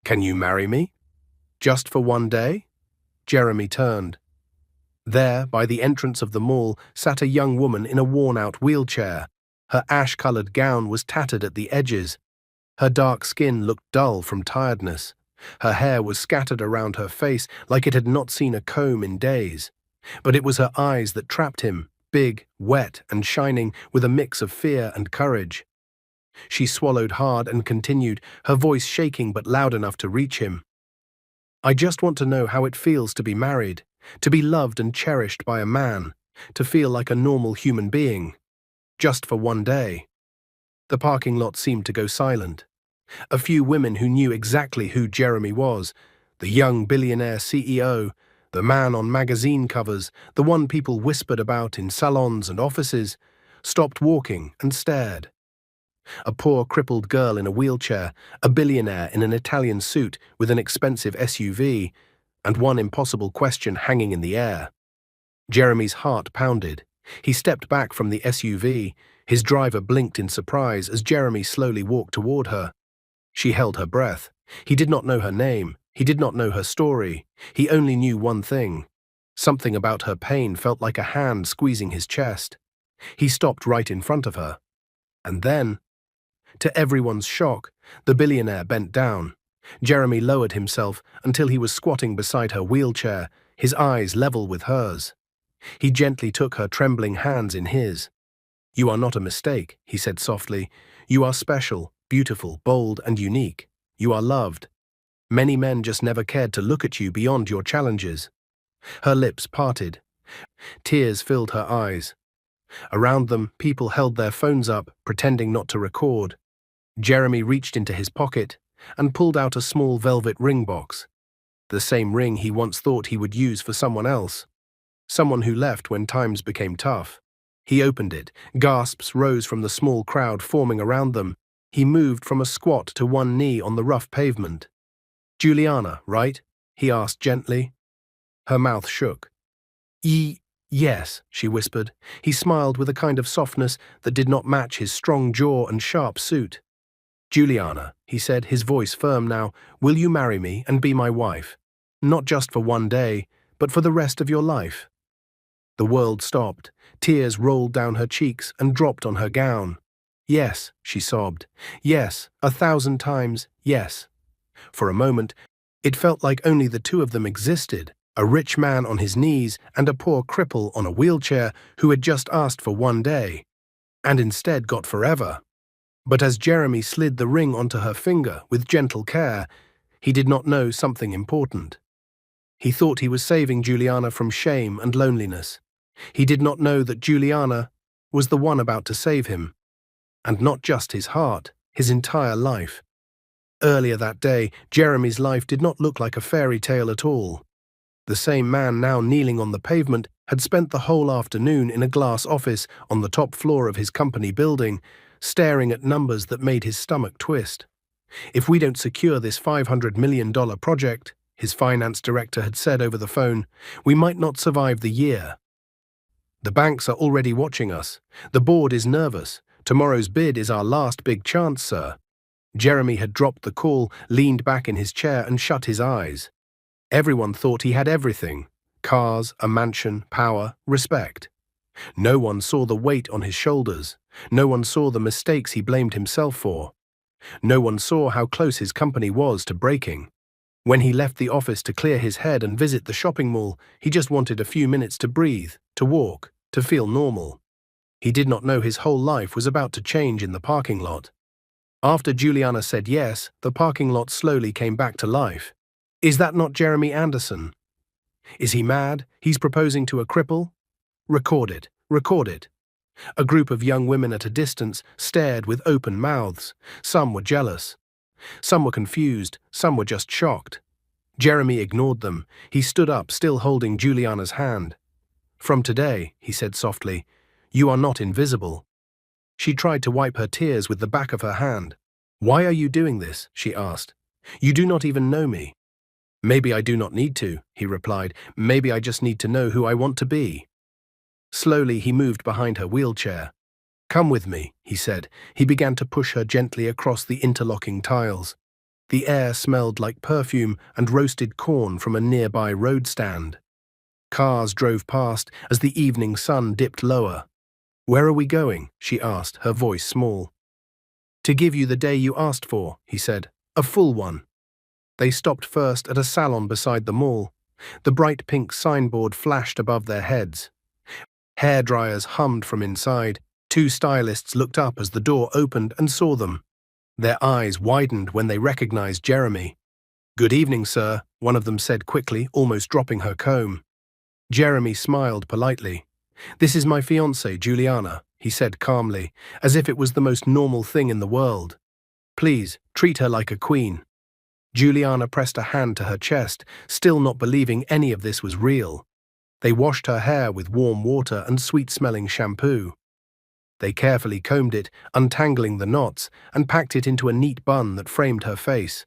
Can you marry me? Just for one day? Jeremy turned. There, by the entrance of the mall, sat a young woman in a worn-out wheelchair. Her ash-colored gown was tattered at the edges. Her dark skin looked dull from tiredness. Her hair was scattered around her face like it had not seen a comb in days. But it was her eyes that trapped him, big, wet, and shining with a mix of fear and courage. She swallowed hard and continued, her voice shaking but loud enough to reach him. I just want to know how it feels to be married, to be loved and cherished by a man, to feel like a normal human being. Just for one day. The parking lot seemed to go silent. A few women who knew exactly who Jeremy was, the young billionaire CEO, the man on magazine covers, the one people whispered about in salons and offices, stopped walking and stared. A poor crippled girl in a wheelchair, a billionaire in an Italian suit with an expensive SUV, and one impossible question hanging in the air. Jeremy's heart pounded. He stepped back from the SUV. His driver blinked in surprise as Jeremy slowly walked toward her. She held her breath. He did not know her name. He did not know her story. He only knew one thing. Something about her pain felt like a hand squeezing his chest. He stopped right in front of her. And then, to everyone's shock, the billionaire bent down. Jeremy lowered himself until he was squatting beside her wheelchair, his eyes level with hers. He gently took her trembling hands in his. You are not a mistake, he said softly. You are special, beautiful, bold, and unique. You are loved. Many men just never cared to look at you beyond your challenges. Her lips parted. Tears filled her eyes. Around them, people held their phones up, pretending not to record. Jeremy reached into his pocket and pulled out a small velvet ring box. The same ring he once thought he would use for someone else. Someone who left when times became tough. He opened it. Gasps rose from the small crowd forming around them. He moved from a squat to one knee on the rough pavement. Juliana, right? He asked gently. Her mouth shook. Yes, she whispered. He smiled with a kind of softness that did not match his strong jaw and sharp suit. Juliana, he said, his voice firm now, will you marry me and be my wife? Not just for one day, but for the rest of your life. The world stopped. Tears rolled down her cheeks and dropped on her gown. Yes, she sobbed. Yes, 1,000 times, yes. For a moment, it felt like only the two of them existed, a rich man on his knees and a poor cripple on a wheelchair who had just asked for one day, and instead got forever. But as Jeremy slid the ring onto her finger with gentle care, he did not know something important. He thought he was saving Juliana from shame and loneliness. He did not know that Juliana was the one about to save him. And not just his heart, his entire life. Earlier that day, Jeremy's life did not look like a fairy tale at all. The same man now kneeling on the pavement had spent the whole afternoon in a glass office on the top floor of his company building, staring at numbers that made his stomach twist. If we don't secure this $500 million project, his finance director had said over the phone, we might not survive the year. The banks are already watching us. The board is nervous. Tomorrow's bid is our last big chance, sir. Jeremy had dropped the call, leaned back in his chair and shut his eyes. Everyone thought he had everything. Cars, a mansion, power, respect. No one saw the weight on his shoulders. No one saw the mistakes he blamed himself for. No one saw how close his company was to breaking. When he left the office to clear his head and visit the shopping mall, he just wanted a few minutes to breathe, to walk, to feel normal. He did not know his whole life was about to change in the parking lot. After Juliana said yes, the parking lot slowly came back to life. Is that not Jeremy Anderson? Is he mad? He's proposing to a cripple? Record it. Record it. A group of young women at a distance stared with open mouths. Some were jealous. Some were confused. Some were just shocked. Jeremy ignored them. He stood up, still holding Juliana's hand. From today, he said softly, you are not invisible. She tried to wipe her tears with the back of her hand. Why are you doing this? She asked. You do not even know me. Maybe I do not need to, he replied. Maybe I just need to know who I want to be. Slowly, he moved behind her wheelchair. Come with me, he said. He began to push her gently across the interlocking tiles. The air smelled like perfume and roasted corn from a nearby road stand. Cars drove past as the evening sun dipped lower. "Where are we going?" she asked, her voice small. "To give you the day you asked for," he said. "A full one." They stopped first at a salon beside the mall. The bright pink signboard flashed above their heads. Hairdryers hummed from inside. Two stylists looked up as the door opened and saw them. Their eyes widened when they recognized Jeremy. "Good evening, sir," one of them said quickly, almost dropping her comb. Jeremy smiled politely. "This is my fiancée, Juliana," he said calmly, as if it was the most normal thing in the world. "Please, treat her like a queen." Juliana pressed a hand to her chest, still not believing any of this was real. They washed her hair with warm water and sweet-smelling shampoo. They carefully combed it, untangling the knots, and packed it into a neat bun that framed her face.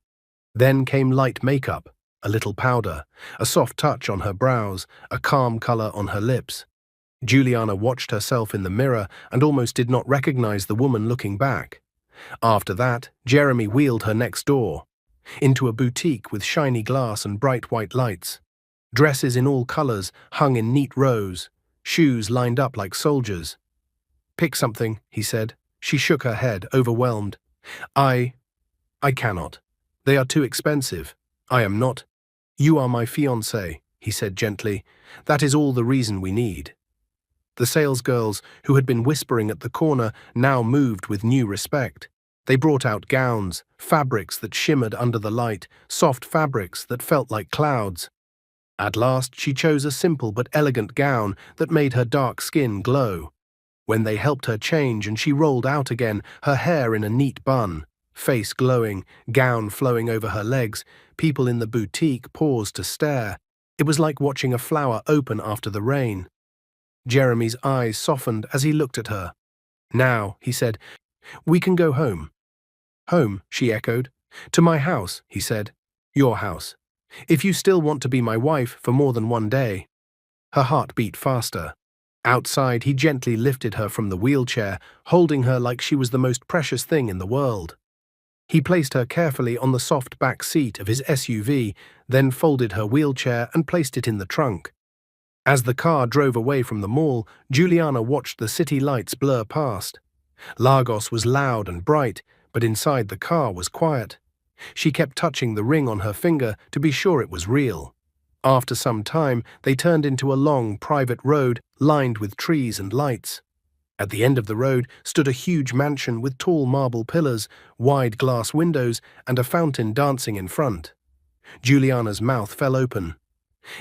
Then came light makeup, a little powder, a soft touch on her brows, a calm color on her lips. Juliana watched herself in the mirror and almost did not recognize the woman looking back. After that, Jeremy wheeled her next door, into a boutique with shiny glass and bright white lights. Dresses in all colors hung in neat rows, shoes lined up like soldiers. "Pick something," he said. She shook her head, overwhelmed. I cannot. They are too expensive. I am not." "You are my fiancée," he said gently. "That is all the reason we need." The salesgirls, who had been whispering at the corner, now moved with new respect. They brought out gowns, fabrics that shimmered under the light, soft fabrics that felt like clouds. At last she chose a simple but elegant gown that made her dark skin glow. When they helped her change and she rolled out again, her hair in a neat bun, face glowing, gown flowing over her legs, people in the boutique paused to stare. It was like watching a flower open after the rain. Jeremy's eyes softened as he looked at her. "Now," he said, "we can go home." "Home," she echoed. "To my house," he said. "Your house. If you still want to be my wife for more than one day." Her heart beat faster. Outside, he gently lifted her from the wheelchair, holding her like she was the most precious thing in the world. He placed her carefully on the soft back seat of his SUV, then folded her wheelchair and placed it in the trunk. As the car drove away from the mall, Juliana watched the city lights blur past. Lagos was loud and bright, but inside the car was quiet. She kept touching the ring on her finger to be sure it was real. After some time, they turned into a long, private road lined with trees and lights. At the end of the road stood a huge mansion with tall marble pillars, wide glass windows, and a fountain dancing in front. Juliana's mouth fell open.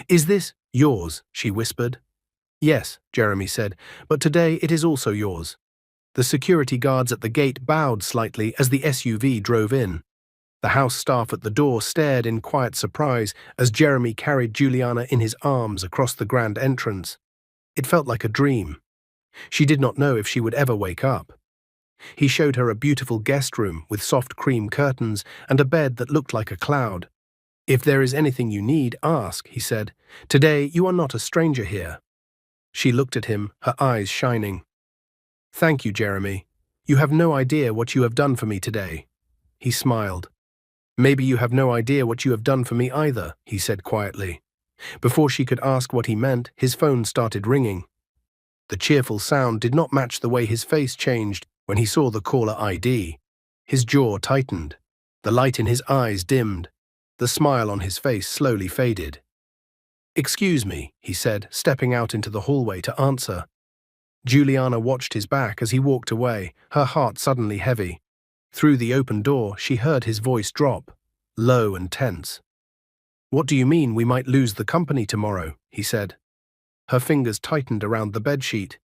"Is this yours?" she whispered. "Yes," Jeremy said, "but today it is also yours." The security guards at the gate bowed slightly as the SUV drove in. The house staff at the door stared in quiet surprise as Jeremy carried Juliana in his arms across the grand entrance. It felt like a dream. She did not know if she would ever wake up. He showed her a beautiful guest room with soft cream curtains and a bed that looked like a cloud. "If there is anything you need, ask," he said. "Today you are not a stranger here." She looked at him, her eyes shining. "Thank you, Jeremy. You have no idea what you have done for me today." He smiled. "Maybe you have no idea what you have done for me either," he said quietly. Before she could ask what he meant, his phone started ringing. The cheerful sound did not match the way his face changed when he saw the caller ID. His jaw tightened. The light in his eyes dimmed. The smile on his face slowly faded. "Excuse me," he said, stepping out into the hallway to answer. Juliana watched his back as he walked away, her heart suddenly heavy. Through the open door, she heard his voice drop, low and tense. "What do you mean we might lose the company tomorrow?" he said. Her fingers tightened around the bedsheet.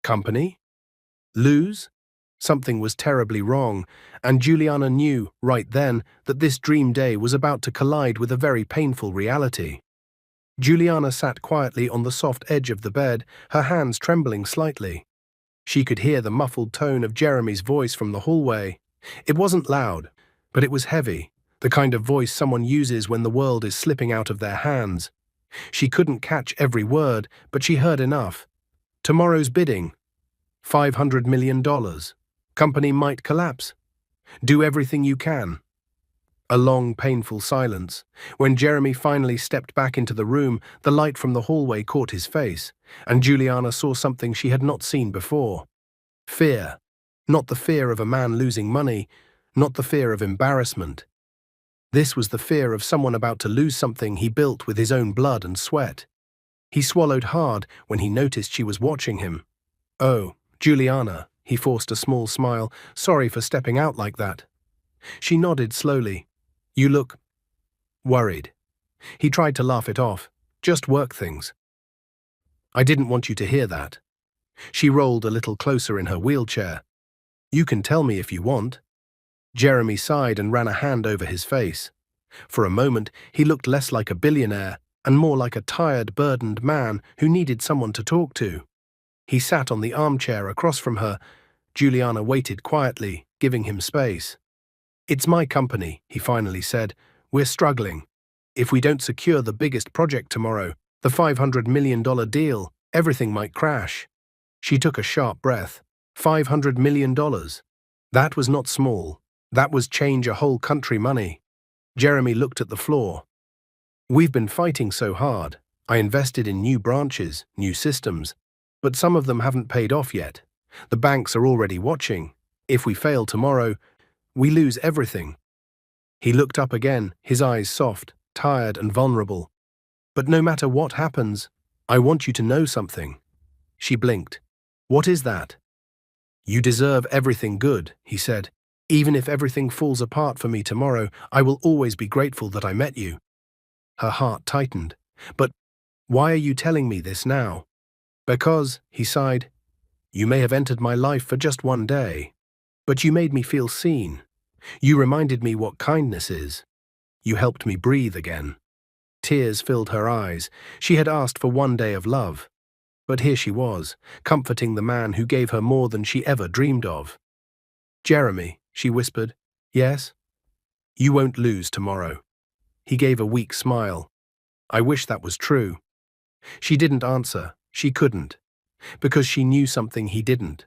"Company? Lose?" Something was terribly wrong, and Juliana knew, right then, that this dream day was about to collide with a very painful reality. Juliana sat quietly on the soft edge of the bed, her hands trembling slightly. She could hear the muffled tone of Jeremy's voice from the hallway. It wasn't loud, but it was heavy, the kind of voice someone uses when the world is slipping out of their hands. She couldn't catch every word, but she heard enough. "Tomorrow's bidding. $500 million. Company might collapse. Do everything you can." A long, painful silence. When Jeremy finally stepped back into the room, the light from the hallway caught his face, and Juliana saw something she had not seen before. Fear. Not the fear of a man losing money, not the fear of embarrassment. This was the fear of someone about to lose something he built with his own blood and sweat. He swallowed hard when he noticed she was watching him. "Oh, Juliana," he forced a small smile, "sorry for stepping out like that." She nodded slowly. "You look worried." He tried to laugh it off. "Just work things." "I didn't want you to hear that." She rolled a little closer in her wheelchair. "You can tell me if you want." Jeremy sighed and ran a hand over his face. For a moment, he looked less like a billionaire and more like a tired, burdened man who needed someone to talk to. He sat on the armchair across from her. Juliana waited quietly, giving him space. "It's my company," he finally said. "We're struggling. If we don't secure the biggest project tomorrow, the $500 million deal, everything might crash." She took a sharp breath. $500 million. That was not small. That was change a whole country money. Jeremy looked at the floor. "We've been fighting so hard. I invested in new branches, new systems, but some of them haven't paid off yet. The banks are already watching. If we fail tomorrow, we lose everything." He looked up again, his eyes soft, tired and vulnerable. "But no matter what happens, I want you to know something." She blinked. "What is that?" "You deserve everything good," he said. "Even if everything falls apart for me tomorrow, I will always be grateful that I met you." Her heart tightened. "But why are you telling me this now?" "Because," he sighed, "you may have entered my life for just one day, but you made me feel seen. You reminded me what kindness is. You helped me breathe again." Tears filled her eyes. She had asked for one day of love. But here she was, comforting the man who gave her more than she ever dreamed of. "Jeremy," she whispered. "Yes?" "You won't lose tomorrow." He gave a weak smile. "I wish that was true." She didn't answer. She couldn't. Because she knew something he didn't.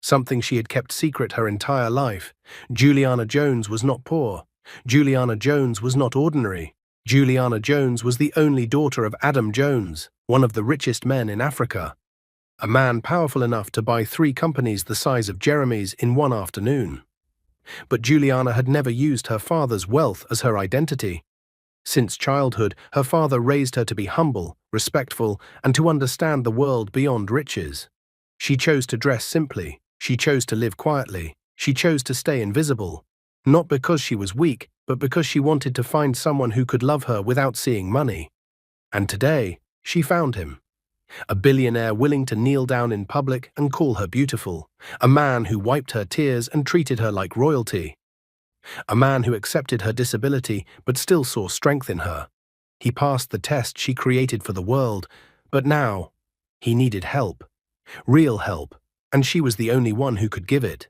Something she had kept secret her entire life. Juliana Jones was not poor. Juliana Jones was not ordinary. Juliana Jones was the only daughter of Adam Jones, one of the richest men in Africa. A man powerful enough to buy 3 companies the size of Jeremy's in one afternoon. But Juliana had never used her father's wealth as her identity. Since childhood, her father raised her to be humble, respectful, and to understand the world beyond riches. She chose to dress simply. She chose to live quietly. She chose to stay invisible. Not because she was weak, but because she wanted to find someone who could love her without seeing money. And today, she found him. A billionaire willing to kneel down in public and call her beautiful. A man who wiped her tears and treated her like royalty. A man who accepted her disability but still saw strength in her. He passed the test she created for the world, but now he needed help. Real help, and she was the only one who could give it.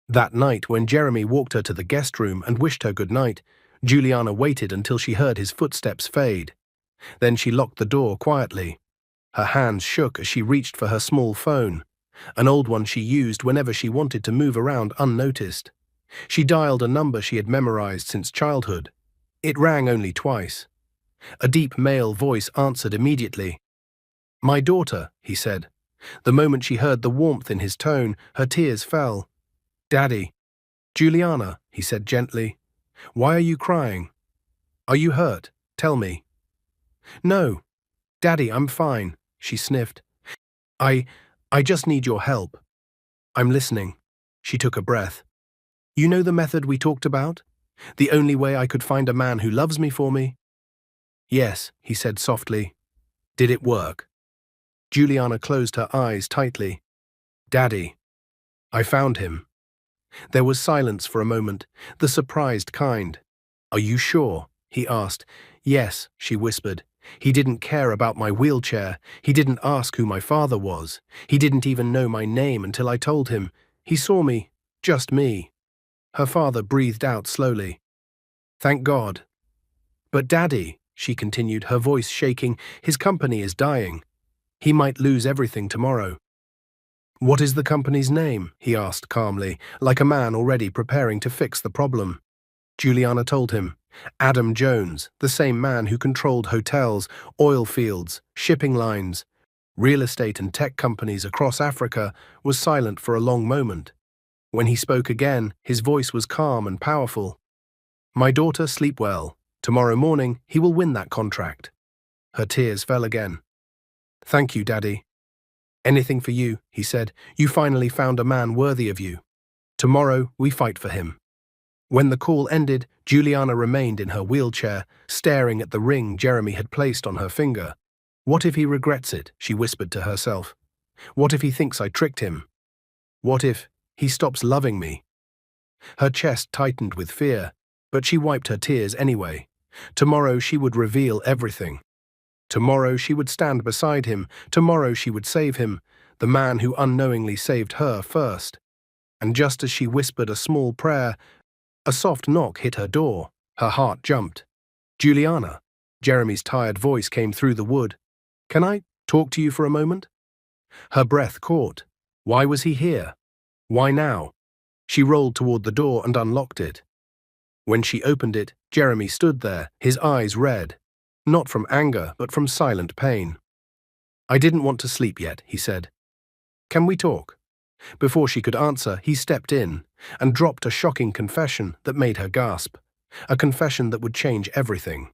That night, when Jeremy walked her to the guest room and wished her good night, Juliana waited until she heard his footsteps fade. Then she locked the door quietly. Her hands shook as she reached for her small phone, an old one she used whenever she wanted to move around unnoticed. She dialed a number she had memorized since childhood. It rang only twice. A deep male voice answered immediately. "My daughter," he said. The moment she heard the warmth in his tone, her tears fell. "Daddy." "Juliana," he said gently. "Why are you crying? Are you hurt? Tell me." "No. Daddy, I'm fine," she sniffed. I just need your help." "I'm listening." She took a breath. "You know the method we talked about? The only way I could find a man who loves me for me?" "Yes," he said softly. "Did it work?" Juliana closed her eyes tightly. "Daddy, I found him." There was silence for a moment, the surprised kind. "Are you sure?" he asked. "Yes," she whispered. "He didn't care about my wheelchair. He didn't ask who my father was. He didn't even know my name until I told him. He saw me, just me." Her father breathed out slowly. "Thank God." "But Daddy," she continued, her voice shaking, "his company is dying. He might lose everything tomorrow." "What is the company's name?" he asked calmly, like a man already preparing to fix the problem. Juliana told him. Adam Jones, the same man who controlled hotels, oil fields, shipping lines, real estate and tech companies across Africa, was silent for a long moment. When he spoke again, his voice was calm and powerful. My daughter, sleep well. Tomorrow morning, he will win that contract. Her tears fell again. Thank you, Daddy. Anything for you, he said. You finally found a man worthy of you. Tomorrow, we fight for him. When the call ended, Juliana remained in her wheelchair, staring at the ring Jeremy had placed on her finger. What if he regrets it, she whispered to herself. What if he thinks I tricked him? What if he stops loving me? Her chest tightened with fear, but she wiped her tears anyway. Tomorrow she would reveal everything. Tomorrow she would stand beside him. Tomorrow she would save him, the man who unknowingly saved her first. And just as she whispered a small prayer, a soft knock hit her door. Her heart jumped. Juliana. Jeremy's tired voice came through the wood. Can I talk to you for a moment? Her breath caught. Why was he here? Why now? She rolled toward the door and unlocked it. When she opened it, Jeremy stood there, his eyes red. Not from anger, but from silent pain. I didn't want to sleep yet, he said. Can we talk? Before she could answer, he stepped in and dropped a shocking confession that made her gasp. A confession that would change everything.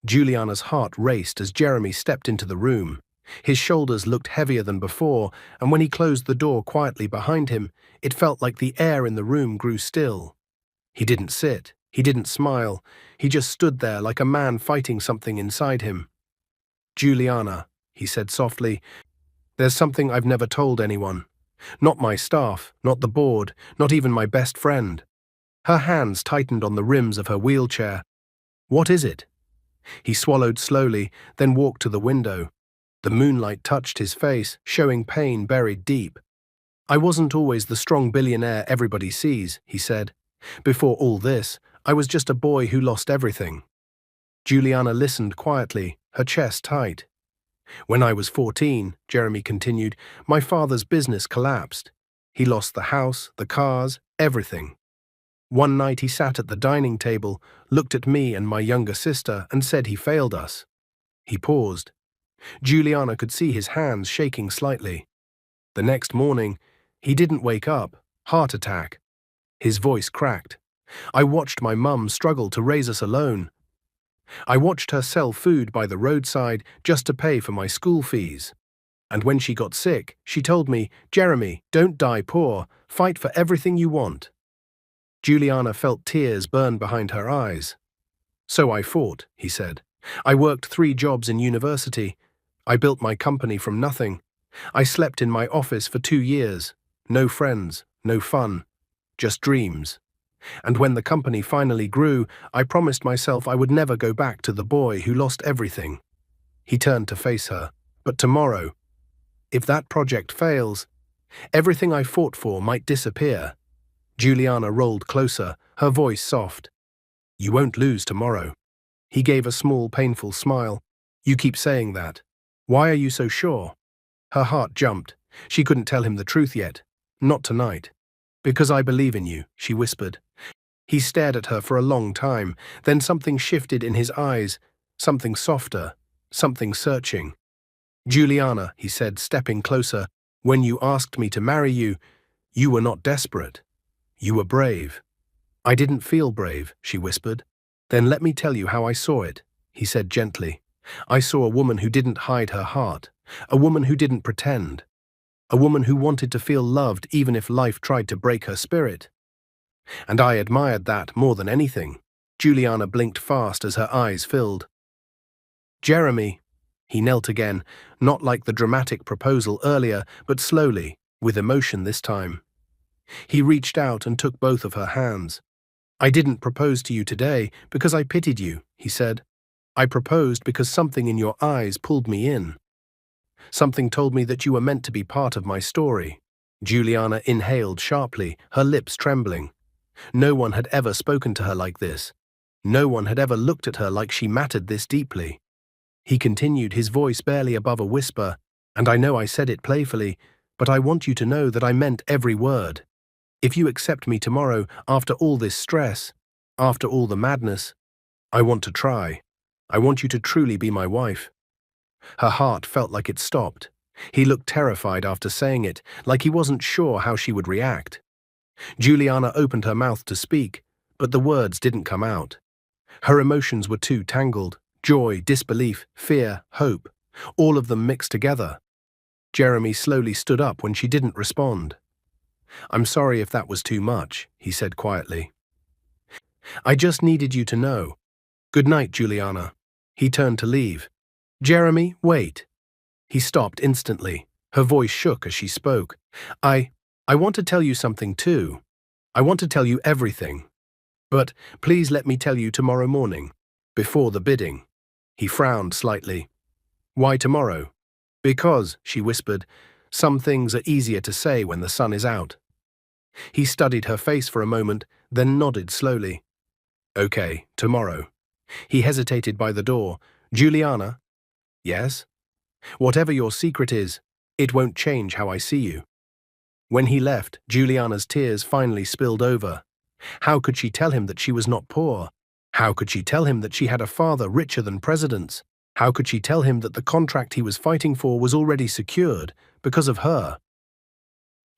Juliana's heart raced as Jeremy stepped into the room. His shoulders looked heavier than before, and when he closed the door quietly behind him, it felt like the air in the room grew still. He didn't sit. He didn't smile. He just stood there like a man fighting something inside him. Juliana, he said softly, there's something I've never told anyone. Not my staff, not the board, not even my best friend. Her hands tightened on the rims of her wheelchair. What is it? He swallowed slowly, then walked to the window. The moonlight touched his face, showing pain buried deep. I wasn't always the strong billionaire everybody sees, he said. Before all this, I was just a boy who lost everything. Juliana listened quietly, her chest tight. When I was 14, Jeremy continued, my father's business collapsed. He lost the house, the cars, everything. One night he sat at the dining table, looked at me and my younger sister, and said he failed us. He paused. Juliana could see his hands shaking slightly. The next morning, he didn't wake up. Heart attack. His voice cracked. I watched my mum struggle to raise us alone. I watched her sell food by the roadside just to pay for my school fees. And when she got sick, she told me, Jeremy, don't die poor. Fight for everything you want. Juliana felt tears burn behind her eyes. So I fought, he said. I worked 3 jobs in university. I built my company from nothing. I slept in my office for 2 years. No friends, no fun, just dreams. And when the company finally grew, I promised myself I would never go back to the boy who lost everything. He turned to face her. But tomorrow, if that project fails, everything I fought for might disappear. Juliana rolled closer, her voice soft. You won't lose tomorrow. He gave a small, painful smile. You keep saying that. Why are you so sure? Her heart jumped. She couldn't tell him the truth yet. Not tonight. Because I believe in you, she whispered. He stared at her for a long time, then something shifted in his eyes, something softer, something searching. Juliana, he said, stepping closer, when you asked me to marry you, you were not desperate. You were brave. I didn't feel brave, she whispered. Then let me tell you how I saw it, he said gently. I saw a woman who didn't hide her heart, a woman who didn't pretend, a woman who wanted to feel loved even if life tried to break her spirit. And I admired that more than anything. Juliana blinked fast as her eyes filled. Jeremy, he knelt again, not like the dramatic proposal earlier, but slowly, with emotion this time. He reached out and took both of her hands. I didn't propose to you today because I pitied you, he said. I proposed because something in your eyes pulled me in. Something told me that you were meant to be part of my story. Juliana inhaled sharply, her lips trembling. No one had ever spoken to her like this. No one had ever looked at her like she mattered this deeply. He continued, his voice barely above a whisper, and I know I said it playfully, but I want you to know that I meant every word. If you accept me tomorrow, after all this stress, After all the madness, I want to try. I want you to truly be my wife." Her heart felt like it stopped. He looked terrified after saying it, like he wasn't sure how she would react. Juliana opened her mouth to speak, but the words didn't come out. Her emotions were too tangled: joy, disbelief, fear, hope, all of them mixed together. Jeremy slowly stood up when she didn't respond. "I'm sorry if that was too much," he said quietly. "I just needed you to know. Good night, Juliana." He turned to leave. "Jeremy, wait." He stopped instantly. Her voice shook as she spoke. I want to tell you something too. I want to tell you everything. But please let me tell you tomorrow morning, before the bidding." He frowned slightly. "Why tomorrow?" "Because," she whispered, "some things are easier to say when the sun is out." He studied her face for a moment, then nodded slowly. "Okay, tomorrow." He hesitated by the door. "Juliana?" "Yes?" "Whatever your secret is, it won't change how I see you." When he left, Juliana's tears finally spilled over. How could she tell him that she was not poor? How could she tell him that she had a father richer than presidents? How could she tell him that the contract he was fighting for was already secured because of her?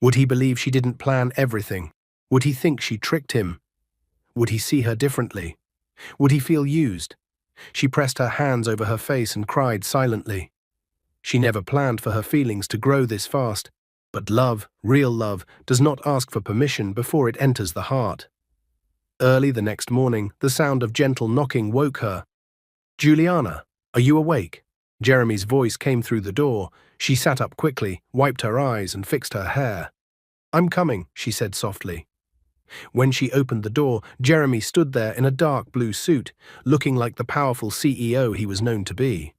Would he believe she didn't plan everything? Would he think she tricked him? Would he see her differently? Would he feel used? She pressed her hands over her face and cried silently. She never planned for her feelings to grow this fast, but love, real love, does not ask for permission before it enters the heart. Early the next morning, the sound of gentle knocking woke her. "Juliana, are you awake?" Jeremy's voice came through the door. She sat up quickly, wiped her eyes, and fixed her hair. "I'm coming," she said softly. When she opened the door, Jeremy stood there in a dark blue suit, looking like the powerful CEO he was known to be.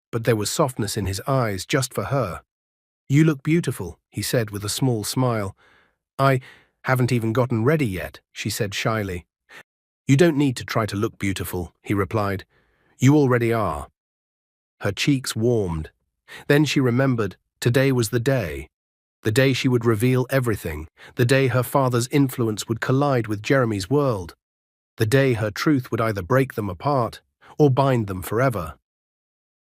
But there was softness in his eyes just for her. "You look beautiful," he said with a small smile. "I haven't even gotten ready yet," she said shyly. "You don't need to try to look beautiful," he replied. "You already are." Her cheeks warmed. Then she remembered today was the day she would reveal everything, the day her father's influence would collide with Jeremy's world, the day her truth would either break them apart or bind them forever.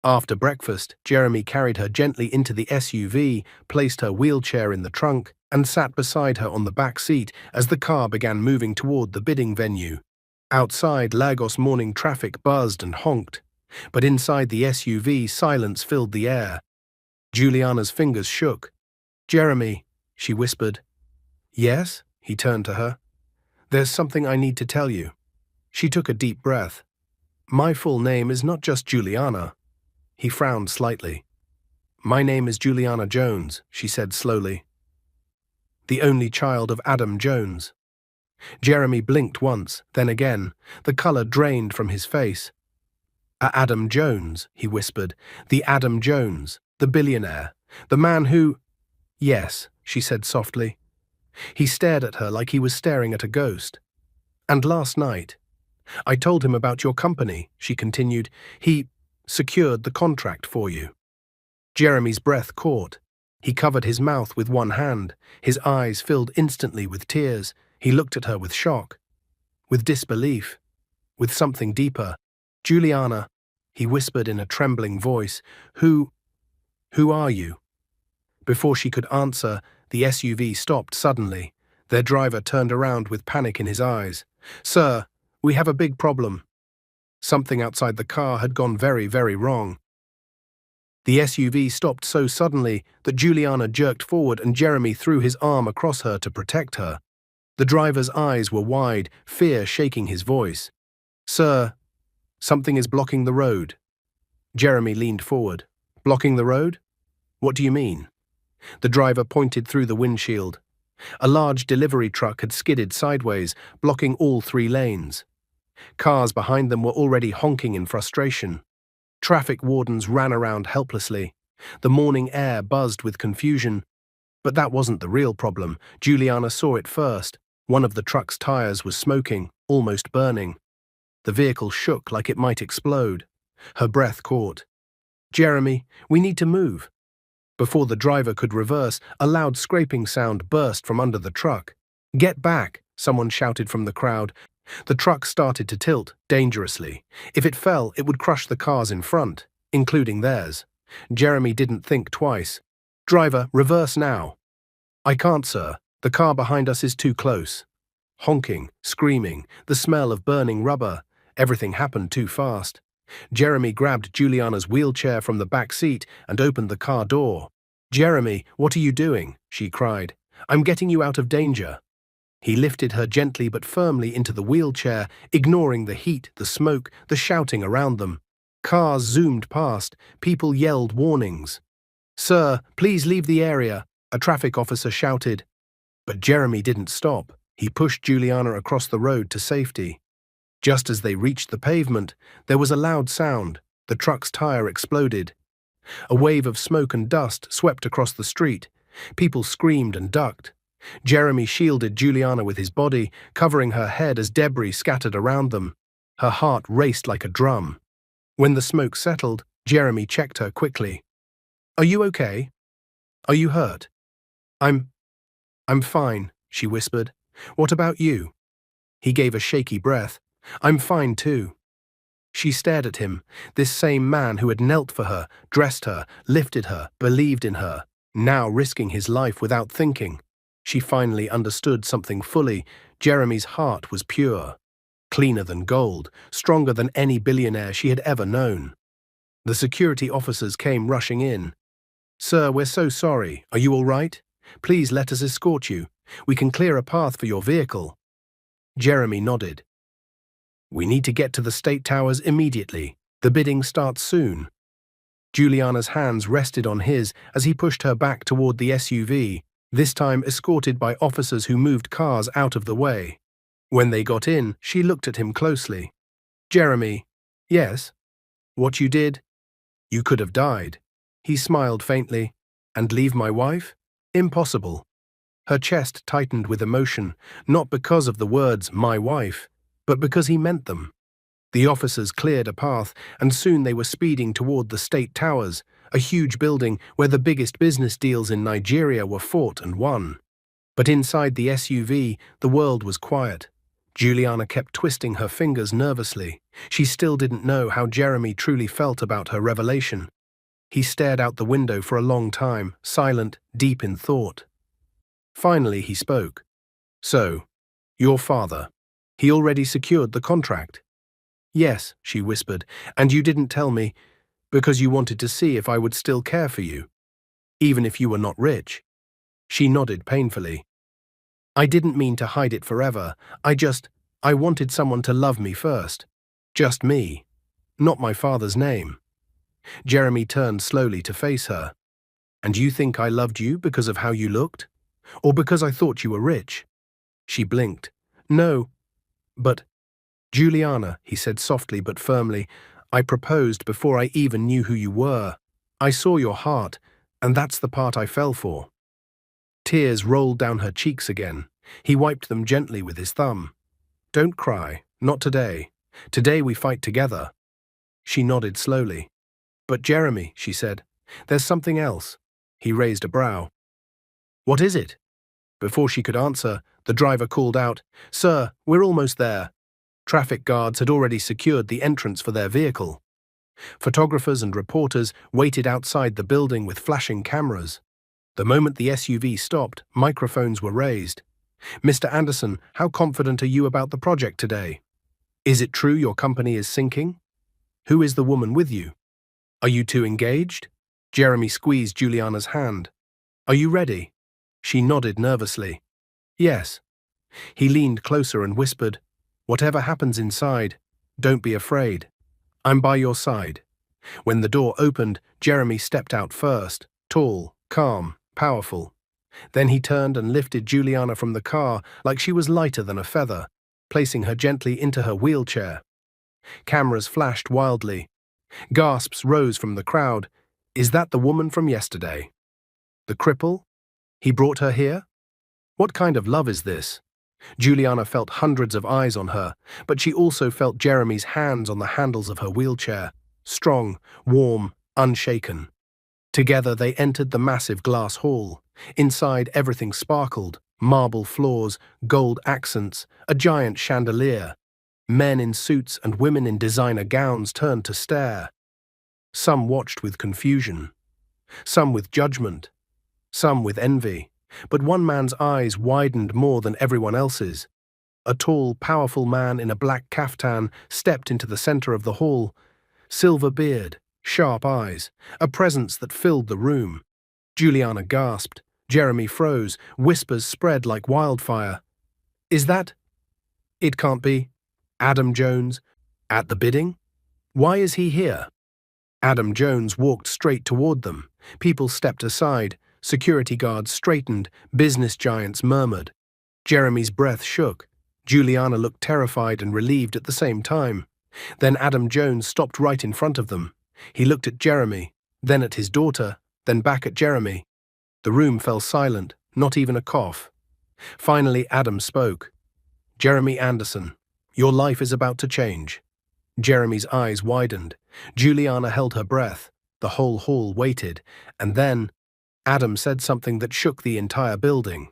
After breakfast, Jeremy carried her gently into the SUV, placed her wheelchair in the trunk, and sat beside her on the back seat as the car began moving toward the bidding venue. Outside, Lagos morning traffic buzzed and honked, but inside the SUV, silence filled the air. Juliana's fingers shook. "Jeremy," she whispered. "Yes?" He turned to her. "There's something I need to tell you." She took a deep breath. "My full name is not just Juliana." He frowned slightly. "My name is Juliana Jones," she said slowly. "The only child of Adam Jones." Jeremy blinked once, then again. The color drained from his face. Adam Jones," he whispered. "The Adam Jones, the billionaire, the man who—" "Yes," she said softly. He stared at her like he was staring at a ghost. "And last night, I told him about your company," she continued. "He secured the contract for you." Jeremy's breath caught. He covered his mouth with one hand. His eyes filled instantly with tears. He looked at her with shock, with disbelief, with something deeper. "Juliana," he whispered in a trembling voice, who are you?" Before she could answer, the SUV stopped suddenly. Their driver turned around with panic in his eyes. "Sir, we have a big problem." Something outside the car had gone very, very wrong. The SUV stopped so suddenly that Juliana jerked forward and Jeremy threw his arm across her to protect her. The driver's eyes were wide, fear shaking his voice. "Sir, something is blocking the road." Jeremy leaned forward. "Blocking the road? What do you mean?" The driver pointed through the windshield. A large delivery truck had skidded sideways, blocking all 3 lanes. Cars behind them were already honking in frustration. Traffic wardens ran around helplessly. The morning air buzzed with confusion. But that wasn't the real problem. Juliana saw it first. One of the truck's tires was smoking, almost burning. The vehicle shook like it might explode. Her breath caught. "Jeremy, we need to move." Before the driver could reverse, a loud scraping sound burst from under the truck. "Get back," someone shouted from the crowd. The truck started to tilt, dangerously. If it fell, it would crush the cars in front, including theirs. Jeremy didn't think twice. "Driver, reverse now." "I can't, sir. The car behind us is too close." Honking, screaming, the smell of burning rubber. Everything happened too fast. Jeremy grabbed Juliana's wheelchair from the back seat and opened the car door. "Jeremy, what are you doing?" she cried. "I'm getting you out of danger." He lifted her gently but firmly into the wheelchair, ignoring the heat, the smoke, the shouting around them. Cars zoomed past. People yelled warnings. "Sir, please leave the area," a traffic officer shouted. But Jeremy didn't stop. He pushed Juliana across the road to safety. Just as they reached the pavement, there was a loud sound. The truck's tire exploded. A wave of smoke and dust swept across the street. People screamed and ducked. Jeremy shielded Juliana with his body, covering her head as debris scattered around them. Her heart raced like a drum. When the smoke settled, Jeremy checked her quickly. "Are you okay? Are you hurt?" I'm fine," she whispered. "What about you?" He gave a shaky breath. "I'm fine too." She stared at him, this same man who had knelt for her, dressed her, lifted her, believed in her, now risking his life without thinking. She finally understood something fully. Jeremy's heart was pure, cleaner than gold, stronger than any billionaire she had ever known. The security officers came rushing in. "Sir, we're so sorry. Are you all right? Please let us escort you. We can clear a path for your vehicle." Jeremy nodded. "We need to get to the State Towers immediately. The bidding starts soon." Juliana's hands rested on his as he pushed her back toward the SUV, this time escorted by officers who moved cars out of the way. When they got in, she looked at him closely. "Jeremy." "Yes?" "What you did? You could have died." He smiled faintly. "And leave my wife? Impossible." Her chest tightened with emotion, not because of the words, "my wife," but because he meant them. The officers cleared a path, and soon they were speeding toward the State Towers, a huge building where the biggest business deals in Nigeria were fought and won. But inside the SUV, the world was quiet. Juliana kept twisting her fingers nervously. She still didn't know how Jeremy truly felt about her revelation. He stared out the window for a long time, silent, deep in thought. Finally he spoke. "So, your father, he already secured the contract?" "Yes," she whispered, "and you didn't tell me, because you wanted to see if I would still care for you, even if you were not rich." She nodded painfully. "I didn't mean to hide it forever. I wanted someone to love me first. Just me. Not my father's name." Jeremy turned slowly to face her. "And you think I loved you because of how you looked? Or because I thought you were rich?" She blinked. "No, but—" "Juliana," he said softly but firmly, "I proposed before I even knew who you were. I saw your heart, and that's the part I fell for." Tears rolled down her cheeks again. He wiped them gently with his thumb. "Don't cry, not today. Today we fight together." She nodded slowly. "But Jeremy," she said, "there's something else." He raised a brow. "What is it?" Before she could answer, the driver called out, "Sir, we're almost there." Traffic guards had already secured the entrance for their vehicle. Photographers and reporters waited outside the building with flashing cameras. The moment the SUV stopped, microphones were raised. "Mr. Anderson, how confident are you about the project today? Is it true your company is sinking? Who is the woman with you? Are you two engaged?" Jeremy squeezed Juliana's hand. "Are you ready?" She nodded nervously. "Yes." He leaned closer and whispered, "Whatever happens inside, don't be afraid. I'm by your side." When the door opened, Jeremy stepped out first, tall, calm, powerful. Then he turned and lifted Juliana from the car like she was lighter than a feather, placing her gently into her wheelchair. Cameras flashed wildly. Gasps rose from the crowd. "Is that the woman from yesterday? The cripple? He brought her here? What kind of love is this?" Juliana felt hundreds of eyes on her, but she also felt Jeremy's hands on the handles of her wheelchair, strong, warm, unshaken. Together they entered the massive glass hall. Inside everything sparkled, Marble floors, gold accents, a giant chandelier. Men in suits and women in designer gowns turned to stare. Some watched with confusion, some with judgment, some with envy. But one man's eyes widened more than everyone else's. A tall, powerful man in a black kaftan stepped into the center of the hall. Silver beard, sharp eyes, a presence that filled the room. Juliana gasped. Jeremy froze. Whispers spread like wildfire. Is that? It can't be. Adam Jones? At the bidding? Why is he here? Adam Jones walked straight toward them. People stepped aside. Security guards straightened. Business giants murmured. Jeremy's breath shook. Juliana looked terrified and relieved at the same time. Then Adam Jones stopped right in front of them. He looked at Jeremy, then at his daughter, then back at Jeremy. The room fell silent, not even a cough. Finally, Adam spoke. Jeremy Anderson, your life is about to change. Jeremy's eyes widened. Juliana held her breath. The whole hall waited, and then Adam said something that shook the entire building.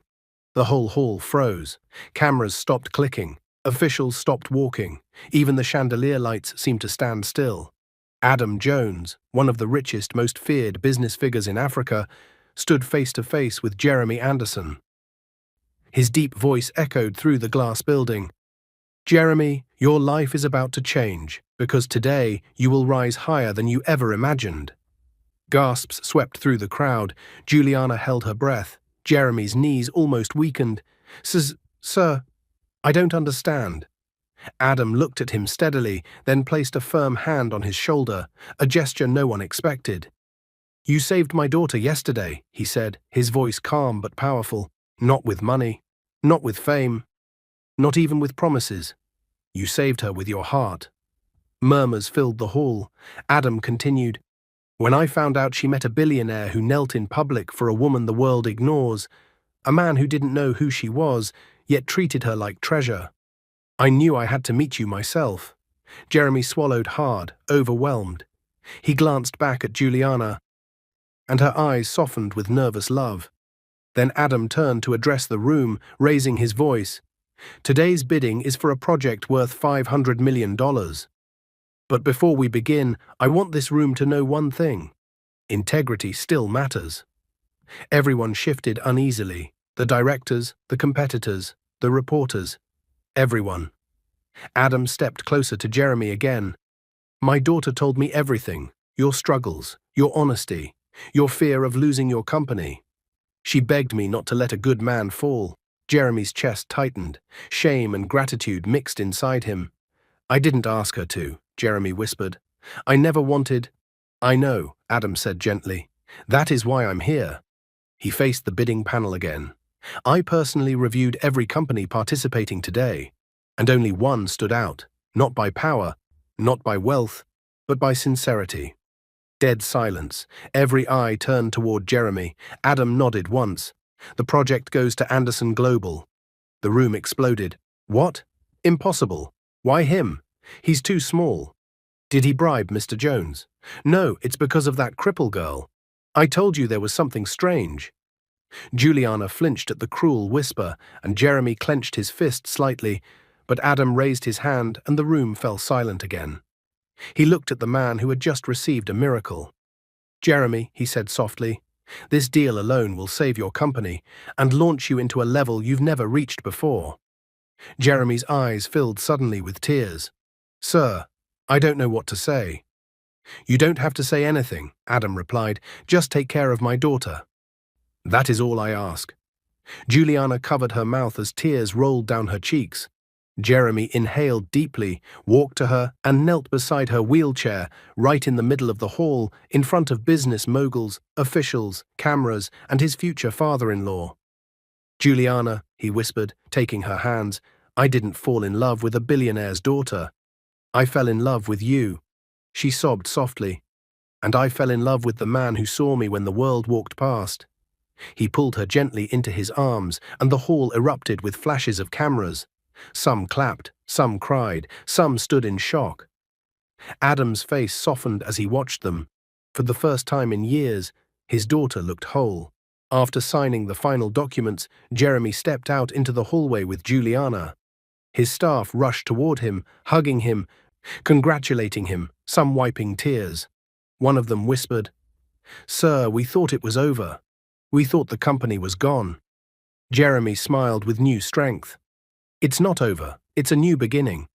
The whole hall froze. Cameras stopped clicking. Officials stopped walking. Even the chandelier lights seemed to stand still. Adam Jones, one of the richest, most feared business figures in Africa, stood face to face with Jeremy Anderson. His deep voice echoed through the glass building. Jeremy, your life is about to change, because today you will rise higher than you ever imagined. Gasps swept through the crowd. Juliana held her breath. Jeremy's knees almost weakened. Sir, I don't understand. Adam looked at him steadily, then placed a firm hand on his shoulder, a gesture no one expected. You saved my daughter yesterday, he said, his voice calm but powerful. Not with money, not with fame, not even with promises. You saved her with your heart. Murmurs filled the hall. Adam continued, When I found out she met a billionaire who knelt in public for a woman the world ignores, a man who didn't know who she was, yet treated her like treasure, I knew I had to meet you myself. Jeremy swallowed hard, overwhelmed. He glanced back at Juliana, and her eyes softened with nervous love. Then Adam turned to address the room, raising his voice. Today's bidding is for a project worth $500 million. But before we begin, I want this room to know one thing. Integrity still matters. Everyone shifted uneasily. The directors, the competitors, the reporters. Everyone. Adam stepped closer to Jeremy again. My daughter told me everything. Your struggles, your honesty, your fear of losing your company. She begged me not to let a good man fall. Jeremy's chest tightened. Shame and gratitude mixed inside him. I didn't ask her to, Jeremy whispered. I never wanted. I know, Adam said gently. That is why I'm here. He faced the bidding panel again. I personally reviewed every company participating today, and only one stood out, not by power, not by wealth, but by sincerity. Dead silence. Every eye turned toward Jeremy. Adam nodded once. The project goes to Anderson Global. The room exploded. What? Impossible. Why him? He's too small. Did he bribe Mr. Jones? No, it's because of that cripple girl. I told you there was something strange. Juliana flinched at the cruel whisper, and Jeremy clenched his fist slightly, but Adam raised his hand and the room fell silent again. He looked at the man who had just received a miracle. Jeremy, he said softly, this deal alone will save your company and launch you into a level you've never reached before. Jeremy's eyes filled suddenly with tears. Sir, I don't know what to say. You don't have to say anything, Adam replied. Just take care of my daughter. That is all I ask. Juliana covered her mouth as tears rolled down her cheeks. Jeremy inhaled deeply, walked to her, and knelt beside her wheelchair, right in the middle of the hall, in front of business moguls, officials, cameras, and his future father-in-law. Juliana, he whispered, taking her hands, I didn't fall in love with a billionaire's daughter. I fell in love with you. She sobbed softly. And I fell in love with the man who saw me when the world walked past. He pulled her gently into his arms, and the hall erupted with flashes of cameras. Some clapped, some cried, some stood in shock. Adam's face softened as he watched them. For the first time in years, his daughter looked whole. After signing the final documents, Jeremy stepped out into the hallway with Juliana. His staff rushed toward him, hugging him, congratulating him, some wiping tears. One of them whispered, "Sir, we thought it was over. We thought the company was gone." Jeremy smiled with new strength. "It's not over, it's a new beginning."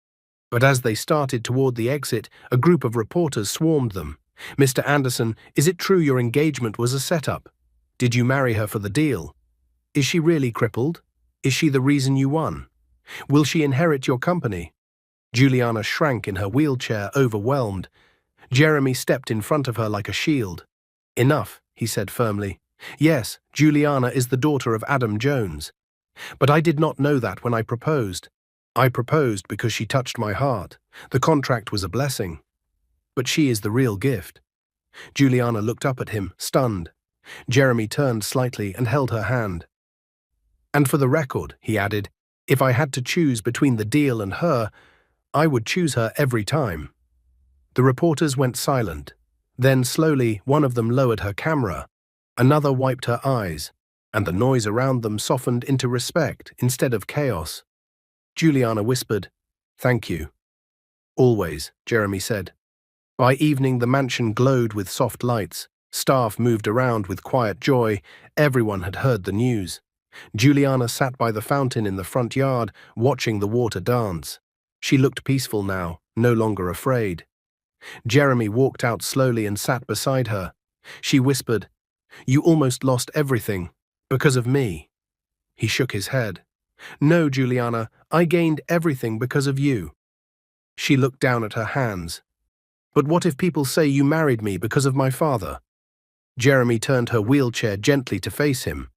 But as they started toward the exit, a group of reporters swarmed them. "Mr. Anderson, is it true your engagement was a setup? Did you marry her for the deal? Is she really crippled? Is she the reason you won? Will she inherit your company?" Juliana shrank in her wheelchair, overwhelmed. Jeremy stepped in front of her like a shield. "Enough," he said firmly. "Yes, Juliana is the daughter of Adam Jones. But I did not know that when I proposed. I proposed because she touched my heart. The contract was a blessing. But she is the real gift." Juliana looked up at him, stunned. Jeremy turned slightly and held her hand. "And for the record," he added, "if I had to choose between the deal and her, I would choose her every time." The reporters went silent. Then slowly one of them lowered her camera. Another wiped her eyes, and the noise around them softened into respect instead of chaos. Juliana whispered, "Thank you." "Always," Jeremy said. By evening the mansion glowed with soft lights. Staff moved around with quiet joy. Everyone had heard the news. Juliana sat by the fountain in the front yard, watching the water dance. She looked peaceful now, no longer afraid. Jeremy walked out slowly and sat beside her. She whispered, "You almost lost everything, because of me." He shook his head. "No, Juliana, I gained everything because of you." She looked down at her hands. "But what if people say you married me because of my father?" Jeremy turned her wheelchair gently to face him.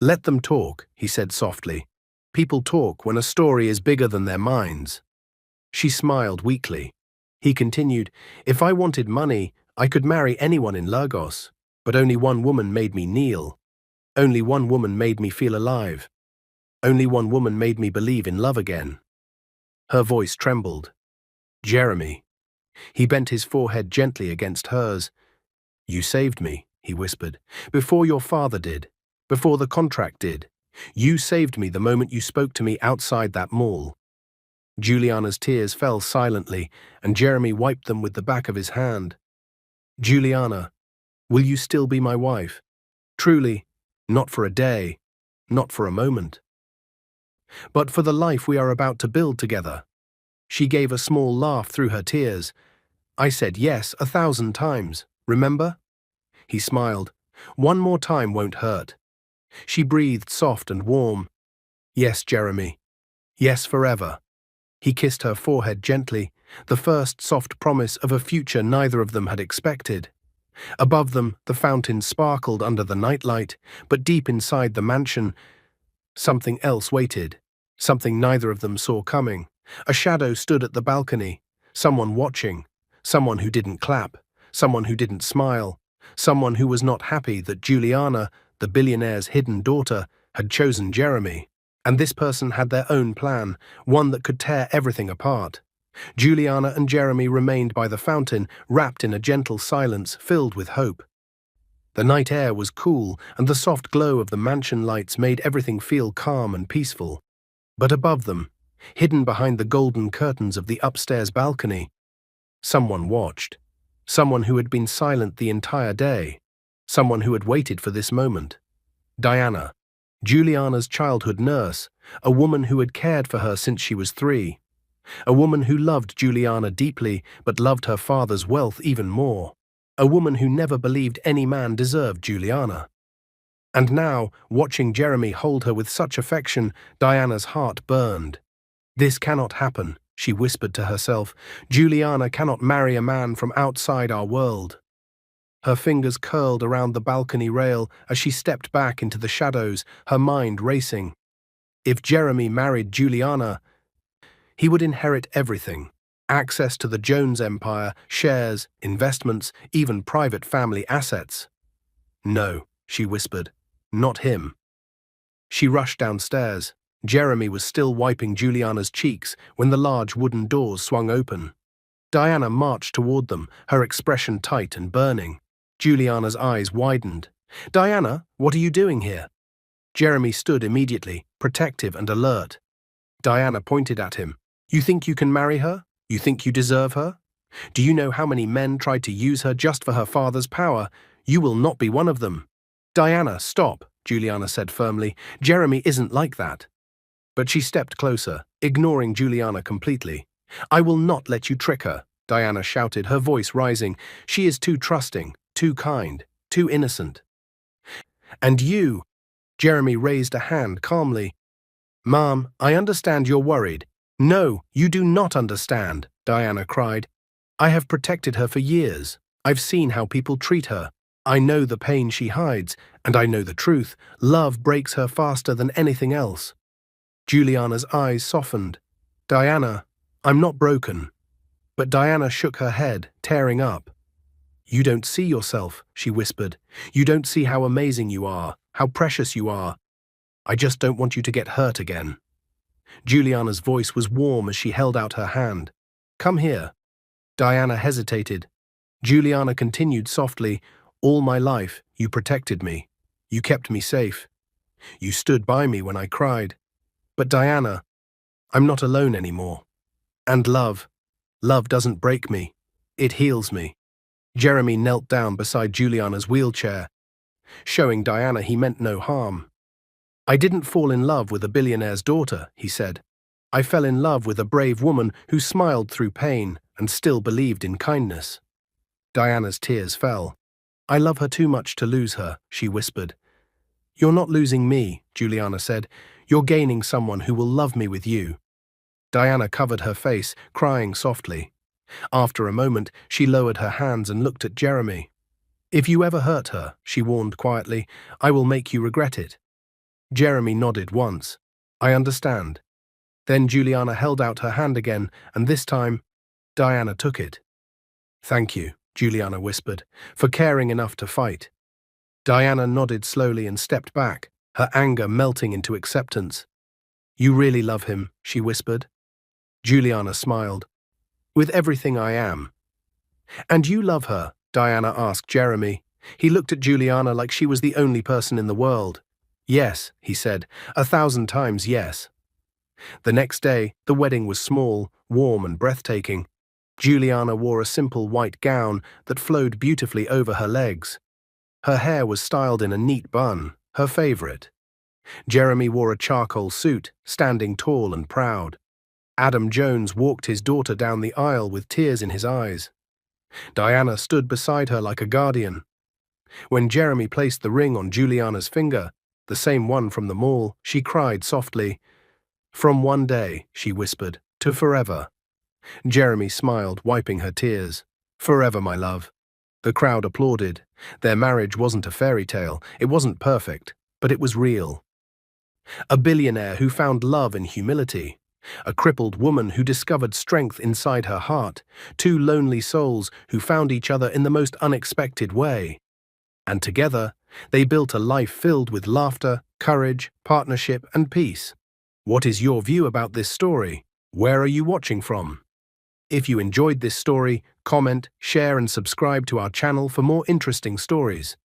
"Let them talk," he said softly. "People talk when a story is bigger than their minds." She smiled weakly. He continued, "If I wanted money, I could marry anyone in Lagos, but only one woman made me kneel. Only one woman made me feel alive. Only one woman made me believe in love again." Her voice trembled. "Jeremy." He bent his forehead gently against hers. "You saved me," he whispered, "before your father did, before the contract did. You saved me the moment you spoke to me outside that mall." Juliana's tears fell silently, and Jeremy wiped them with the back of his hand. "Juliana, will you still be my wife? Truly, not for a day, not for a moment, but for the life we are about to build together." She gave a small laugh through her tears. "I said yes 1,000 times, remember?" He smiled. "One more time won't hurt." She breathed soft and warm. "Yes, Jeremy. Yes, forever." He kissed her forehead gently, the first soft promise of a future neither of them had expected. Above them, the fountain sparkled under the nightlight, but deep inside the mansion, something else waited, something neither of them saw coming. A shadow stood at the balcony, someone watching, someone who didn't clap, someone who didn't smile, someone who was not happy that Juliana, the billionaire's hidden daughter, had chosen Jeremy. And this person had their own plan, one that could tear everything apart. Juliana and Jeremy remained by the fountain, wrapped in a gentle silence filled with hope. The night air was cool, and the soft glow of the mansion lights made everything feel calm and peaceful. But above them, hidden behind the golden curtains of the upstairs balcony, someone watched. Someone who had been silent the entire day. Someone who had waited for this moment. Diana, Juliana's childhood nurse, a woman who had cared for her since she was 3. A woman who loved Juliana deeply but loved her father's wealth even more. A woman who never believed any man deserved Juliana. And now, watching Jeremy hold her with such affection, Diana's heart burned. "This cannot happen," she whispered to herself. "Juliana cannot marry a man from outside our world." Her fingers curled around the balcony rail as she stepped back into the shadows, her mind racing. If Jeremy married Juliana, he would inherit everything. Access to the Jones empire, shares, investments, even private family assets. "No," she whispered, "not him." She rushed downstairs. Jeremy was still wiping Juliana's cheeks when the large wooden doors swung open. Diana marched toward them, her expression tight and burning. Juliana's eyes widened. "Diana, what are you doing here?" Jeremy stood immediately, protective and alert. Diana pointed at him. "You think you can marry her? You think you deserve her? Do you know how many men tried to use her just for her father's power? You will not be one of them." "Diana, stop," Juliana said firmly. "Jeremy isn't like that." But she stepped closer, ignoring Juliana completely. "I will not let you trick her," Diana shouted, her voice rising. "She is too trusting, too kind, too innocent." "And you?" Jeremy raised a hand calmly. "Mom, I understand you're worried." "No, you do not understand," Diana cried. "I have protected her for years. I've seen how people treat her. I know the pain she hides, and I know the truth. Love breaks her faster than anything else." Juliana's eyes softened. "Diana, I'm not broken." But Diana shook her head, tearing up. "You don't see yourself," she whispered. "You don't see how amazing you are, how precious you are. I just don't want you to get hurt again." Juliana's voice was warm as she held out her hand. "Come here." Diana hesitated. Juliana continued softly, "All my life, you protected me. You kept me safe. You stood by me when I cried. But Diana, I'm not alone anymore. And love doesn't break me. It heals me." Jeremy knelt down beside Juliana's wheelchair, showing Diana he meant no harm. "I didn't fall in love with a billionaire's daughter," he said. "I fell in love with a brave woman who smiled through pain and still believed in kindness." Diana's tears fell. "I love her too much to lose her," she whispered. "You're not losing me," Juliana said. "You're gaining someone who will love me with you." Diana covered her face, crying softly. After a moment, she lowered her hands and looked at Jeremy. "If you ever hurt her," she warned quietly, "I will make you regret it." Jeremy nodded once. "I understand." Then Juliana held out her hand again, and this time, Diana took it. "Thank you," Juliana whispered, "for caring enough to fight." Diana nodded slowly and stepped back, her anger melting into acceptance. "You really love him," she whispered. Juliana smiled. "With everything I am." "And you love her?" Diana asked Jeremy. He looked at Juliana like she was the only person in the world. "Yes," he said, 1,000 times yes." The next day, the wedding was small, warm and breathtaking. Juliana wore a simple white gown that flowed beautifully over her legs. Her hair was styled in a neat bun, her favorite. Jeremy wore a charcoal suit, standing tall and proud. Adam Jones walked his daughter down the aisle with tears in his eyes. Diana stood beside her like a guardian. When Jeremy placed the ring on Juliana's finger, the same one from the mall, she cried softly. "From one day," she whispered, "to forever." Jeremy smiled, wiping her tears. "Forever, my love." The crowd applauded. Their marriage wasn't a fairy tale, it wasn't perfect, but it was real. A billionaire who found love in humility. A crippled woman who discovered strength inside her heart. Two lonely souls who found each other in the most unexpected way. And together, they built a life filled with laughter, courage, partnership, and peace. What is your view about this story? Where are you watching from? If you enjoyed this story, comment, share, and subscribe to our channel for more interesting stories.